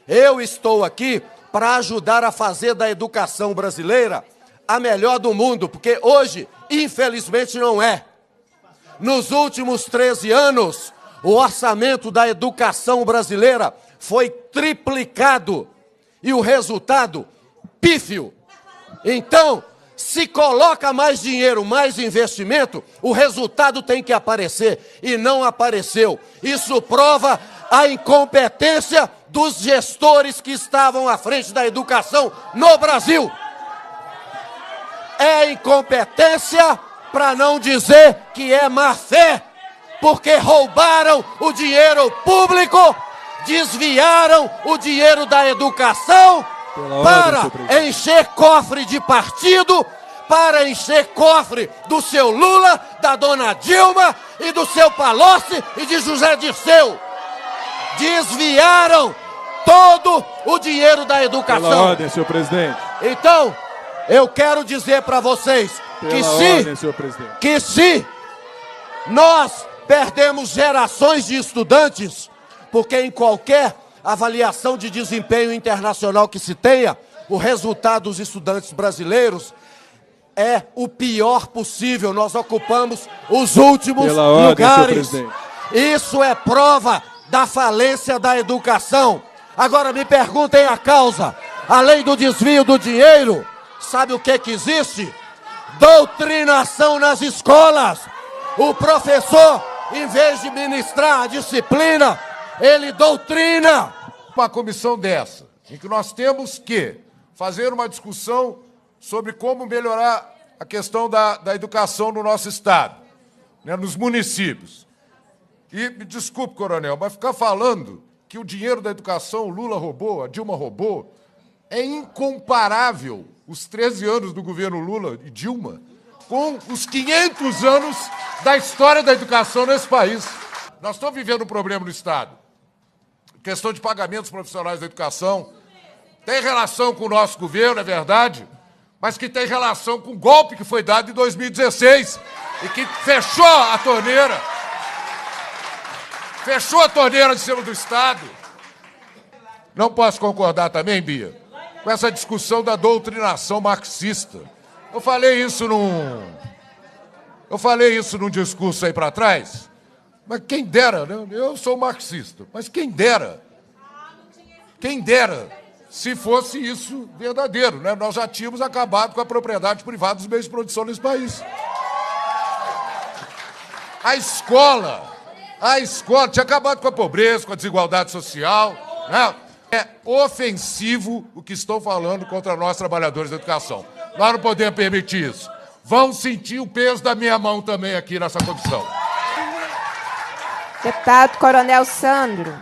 Eu estou aqui para ajudar a fazer da educação brasileira a melhor do mundo, porque hoje, infelizmente, não é. Nos últimos 13 anos, o orçamento da educação brasileira foi triplicado e o resultado, pífio. Então, se coloca mais dinheiro, mais investimento, o resultado tem que aparecer e não apareceu. Isso prova a incompetência dos gestores que estavam à frente da educação no Brasil. É incompetência, para não dizer que é má fé, porque roubaram o dinheiro público, desviaram o dinheiro da educação para encher cofre de partido, para encher cofre do seu Lula, da dona Dilma e do seu Palocci e de José Dirceu. Desviaram todo o dinheiro da educação. Pela ordem, senhor presidente. Então, eu quero dizer para vocês que se nós perdemos gerações de estudantes, porque em qualquer avaliação de desempenho internacional que se tenha, o resultado dos estudantes brasileiros é o pior possível. Nós ocupamos os últimos lugares. Isso é prova da falência da educação. Agora me perguntem a causa. Além do desvio do dinheiro, sabe o que existe? Doutrinação nas escolas. O professor, em vez de ministrar a disciplina, ele doutrina. Uma comissão dessa, em que nós temos que fazer uma discussão sobre como melhorar a questão da educação no nosso Estado, né, nos municípios. E, me desculpe, coronel, mas ficar falando que o dinheiro da educação o Lula roubou, a Dilma roubou, é incomparável os 13 anos do governo Lula e Dilma com os 500 anos da história da educação nesse país. Nós estamos vivendo um problema no Estado. Questão de pagamentos profissionais da educação tem relação com o nosso governo, é verdade, mas que tem relação com o golpe que foi dado em 2016 e que fechou a torneira de cima do Estado. Não posso concordar também, Bia, com essa discussão da doutrinação marxista. Eu falei isso num discurso aí para trás, mas quem dera, né? Eu sou marxista, mas quem dera se fosse isso verdadeiro, né? Nós já tínhamos acabado com a propriedade privada dos meios de produção nesse país. A escola tinha acabado com a pobreza, com a desigualdade social, né? É ofensivo o que estão falando contra nós, trabalhadores da educação. Nós não podemos permitir isso. Vão sentir o peso da minha mão também aqui nessa comissão. Deputado Coronel Sandro.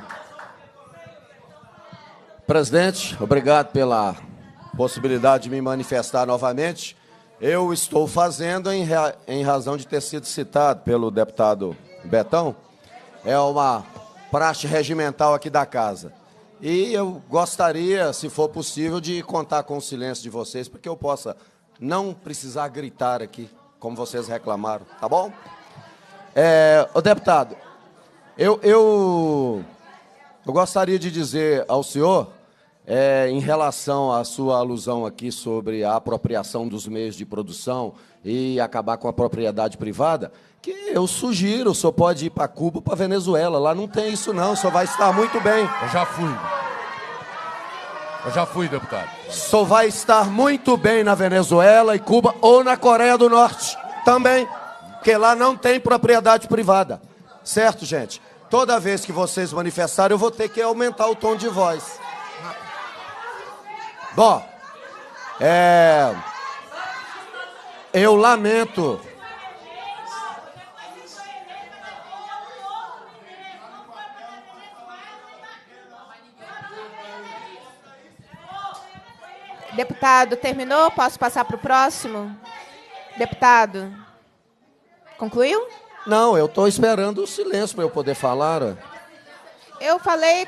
Presidente, obrigado pela possibilidade de me manifestar novamente. Eu estou fazendo em razão de ter sido citado pelo deputado Betão. É uma praxe regimental aqui da casa. E eu gostaria, se for possível, de contar com o silêncio de vocês, para que eu possa não precisar gritar aqui, como vocês reclamaram, tá bom? Ô deputado, eu gostaria de dizer ao senhor, em relação à sua alusão aqui sobre a apropriação dos meios de produção e acabar com a propriedade privada, que eu sugiro, o senhor pode ir para Cuba, para Venezuela, lá não tem isso não, o senhor vai estar muito bem. Eu já fui, deputado. O senhor vai estar muito bem na Venezuela e Cuba ou na Coreia do Norte também, porque lá não tem propriedade privada. Certo, gente? Toda vez que vocês manifestarem, eu vou ter que aumentar o tom de voz. Bom, eu lamento. Deputado, terminou? Posso passar para o próximo? Deputado, concluiu? Não, eu estou esperando o silêncio para eu poder falar. Eu falei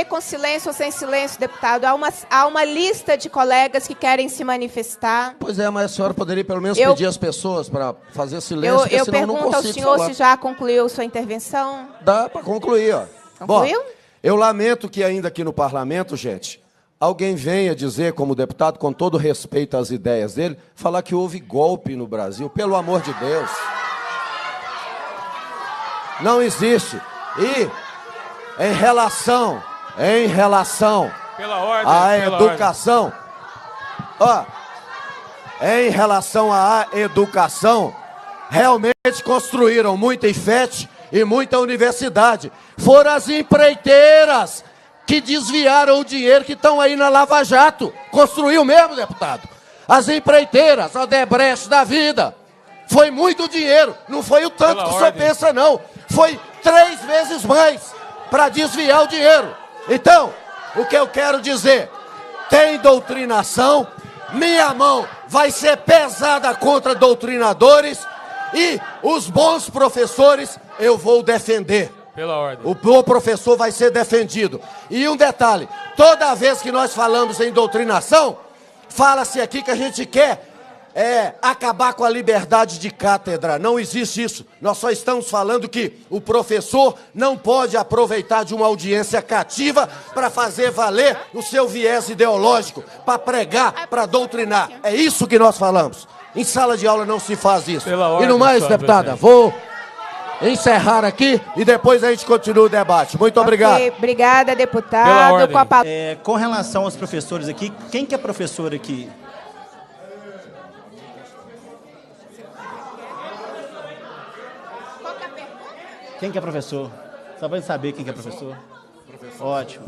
com silêncio ou sem silêncio, deputado. Há uma lista de colegas que querem se manifestar. Pois é, mas a senhora poderia pelo menos pedir às pessoas para fazer silêncio, porque senão eu não consigo falar. Eu pergunto ao senhor se já concluiu sua intervenção. Dá para concluir, ó. Concluiu? Bom, Eu lamento que ainda aqui no parlamento, gente, alguém venha dizer, como deputado, com todo respeito às ideias dele, falar que houve golpe no Brasil. Pelo amor de Deus. Não existe. E em relação à educação, em relação à educação, realmente construíram muita IFET e muita universidade. Foram as empreiteiras que desviaram o dinheiro que estão aí na Lava Jato. Construiu mesmo, deputado. As empreiteiras, a Odebrecht da vida. Foi muito dinheiro. Não foi o tanto que o senhor pensa, não. Foi 3 vezes mais para desviar o dinheiro. Então, o que eu quero dizer, tem doutrinação, minha mão vai ser pesada contra doutrinadores e os bons professores eu vou defender. Pela ordem. O bom professor vai ser defendido. E um detalhe, toda vez que nós falamos em doutrinação, fala-se aqui que a gente quer acabar com a liberdade de cátedra. Não existe isso. Nós só estamos falando que o professor não pode aproveitar de uma audiência cativa para fazer valer o seu viés ideológico, para pregar, para doutrinar. É isso que nós falamos. Em sala de aula não se faz isso. E no mais, deputada, vou encerrar aqui e depois a gente continua o debate. Muito obrigado. Okay, obrigada, deputado. Com relação aos professores aqui, quem que é professor aqui? Quem que é professor? Só para saber quem que é professor. Ótimo.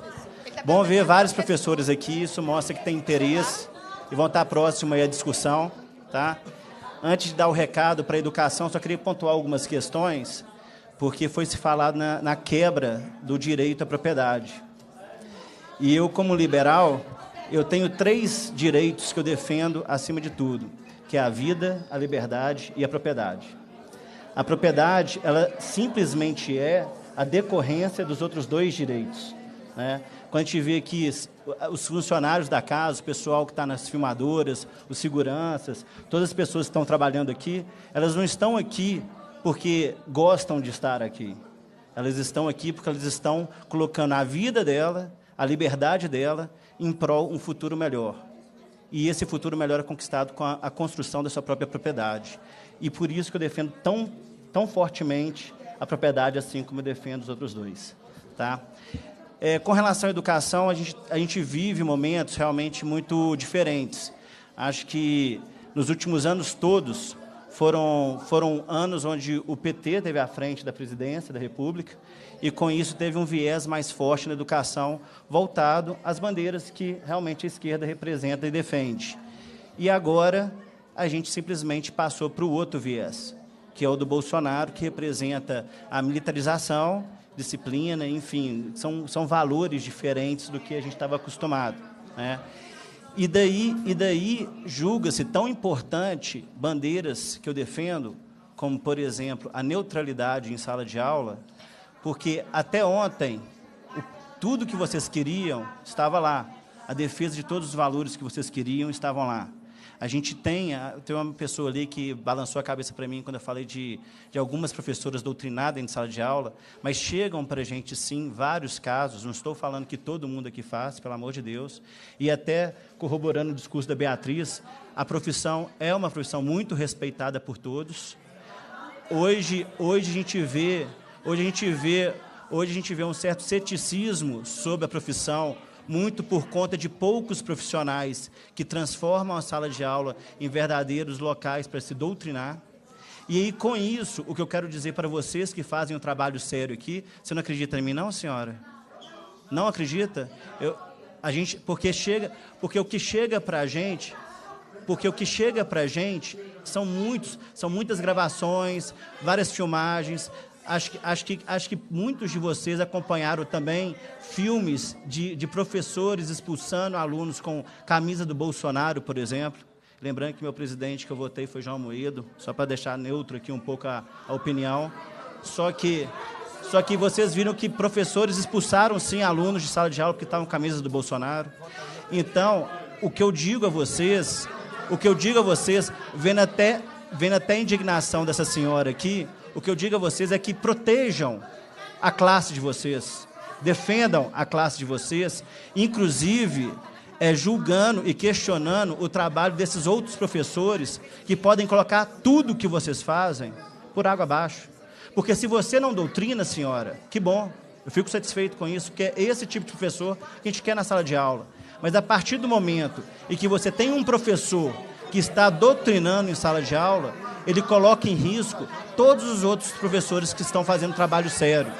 Bom ver vários professores aqui, isso mostra que tem interesse e vão estar próximos aí à discussão, tá? Antes de dar o recado para a educação, só queria pontuar algumas questões, porque foi se falado na quebra do direito à propriedade. E eu, como liberal, eu tenho 3 direitos que eu defendo acima de tudo, que é a vida, a liberdade e a propriedade. A propriedade, ela simplesmente é a decorrência dos outros 2 direitos, né? Quando a gente vê aqui os funcionários da casa, o pessoal que está nas filmadoras, os seguranças, todas as pessoas que estão trabalhando aqui, elas não estão aqui porque gostam de estar aqui. Elas estão aqui porque elas estão colocando a vida dela, a liberdade dela, em prol de um futuro melhor. E esse futuro melhor é conquistado com a construção da sua própria propriedade. E por isso que eu defendo tão fortemente a propriedade, assim como eu defendo os outros 2. Tá? Com relação à educação, a gente vive momentos realmente muito diferentes. Acho que nos últimos anos todos foram anos onde o PT teve à frente da presidência da República e, com isso, teve um viés mais forte na educação voltado às bandeiras que realmente a esquerda representa e defende. E agora a gente simplesmente passou para o outro viés, que é o do Bolsonaro, que representa a militarização, disciplina, enfim, são valores diferentes do que a gente estava acostumado, né? E daí julga-se tão importante bandeiras que eu defendo, como, por exemplo, a neutralidade em sala de aula, porque até ontem tudo que vocês queriam estava lá, a defesa de todos os valores que vocês queriam estavam lá. A gente tem uma pessoa ali que balançou a cabeça para mim quando eu falei de algumas professoras doutrinadas em sala de aula, mas chegam para a gente, sim, vários casos, não estou falando que todo mundo aqui faz, pelo amor de Deus, e até corroborando o discurso da Beatriz, a profissão é uma profissão muito respeitada por todos. Hoje a gente vê um certo ceticismo sobre a profissão, muito por conta de poucos profissionais que transformam a sala de aula em verdadeiros locais para se doutrinar. E aí, com isso, o que eu quero dizer para vocês que fazem um trabalho sério aqui, você não acredita em mim, não, senhora? Não acredita? Porque o que chega para a gente são muitas gravações, várias filmagens. Acho que muitos de vocês acompanharam também filmes de professores expulsando alunos com camisa do Bolsonaro, por exemplo. Lembrando que meu presidente que eu votei foi João Amoedo, só para deixar neutro aqui um pouco a opinião. Só que vocês viram que professores expulsaram, sim, alunos de sala de aula porque estavam com camisas do Bolsonaro. Então, o que eu digo a vocês, vendo até a indignação dessa senhora aqui, o que eu digo a vocês é que protejam a classe de vocês. defendam a classe de vocês, inclusive julgando e questionando o trabalho desses outros professores que podem colocar tudo que vocês fazem por água abaixo. Porque se você não doutrina, senhora, que bom, eu fico satisfeito com isso, porque é esse tipo de professor que a gente quer na sala de aula. Mas a partir do momento em que você tem um professor que está doutrinando em sala de aula, ele coloca em risco todos os outros professores que estão fazendo trabalho sério.